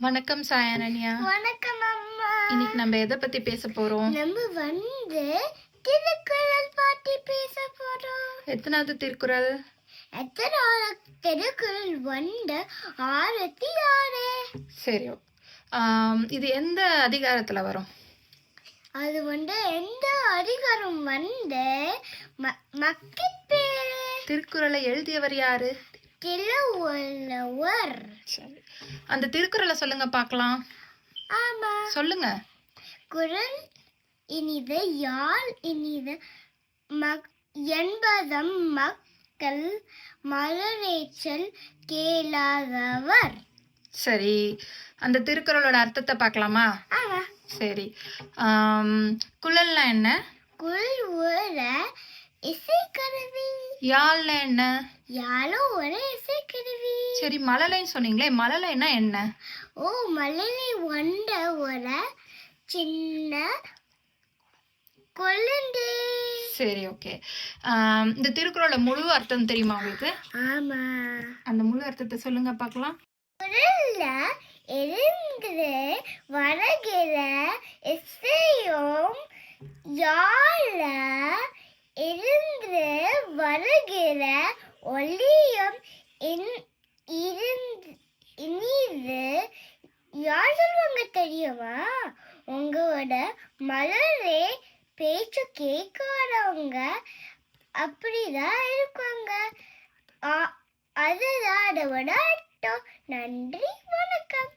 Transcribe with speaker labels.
Speaker 1: வணக்கம் சாயனன்யா.
Speaker 2: வணக்கம் அம்மா.
Speaker 1: இன்னைக்கு நம்ம எதை பத்தி பேச போறோம்?
Speaker 2: நம்ம திருக்குறள் பத்தி பேச போறோம்.
Speaker 1: எத்தனாவது திருக்குறள்?
Speaker 2: திருக்குறள் 66.
Speaker 1: சரி. இது எந்த அதிகாரத்துல வரும்?
Speaker 2: அது எந்த அதிகாரம் மக்கட்பேறு.
Speaker 1: திருக்குறளை எழுதியவர் யாரு?
Speaker 2: திருவள்ளுவர்.
Speaker 1: சரி, அந்த திருக்குறளை சொல்லுங்க பார்க்கலாம்.
Speaker 2: ஆமா,
Speaker 1: சொல்லுங்க.
Speaker 2: குறள் இனிது யாழ் இனிது என்பதம் மக்கள் மலரேச்சல் கேளாதவர்.
Speaker 1: சரி, அந்த திருக்குறளோட அர்த்தத்தை பார்க்கலாமா?
Speaker 2: ஆமா.
Speaker 1: சரி, குழல்னா என்ன?
Speaker 2: குழல் ஒரு இசைக்கருவி.
Speaker 1: யாழ்னா என்ன?
Speaker 2: யாழும் ஒரு இசைக்கருவி.
Speaker 1: சரி, மழலைன்னு சொன்னீங்களே, மழலைன்னா என்ன?
Speaker 2: ஓ, மழலை ஒரு சின்ன குழந்தை.
Speaker 1: சரி, ஓகே. இந்த திருக்குறளோட முழு அர்த்தம் தெரியுமா உங்களுக்கு?
Speaker 2: ஆமா.
Speaker 1: அந்த முழு அர்த்தத்தை சொல்லுங்க பார்க்கலாம்.
Speaker 2: குறள்ல இருந்து வருகிற இசையும் யாழ இருந்து வருகிற ஒளியும் இனிது யார் சொல்லுவாங்க தெரியுமா? உங்களோட மலரே பேச்சு கேட்காதவங்க அப்படிதான் இருக்காங்க. அதுதான் அதோட அர்த்தம். நன்றி, வணக்கம்.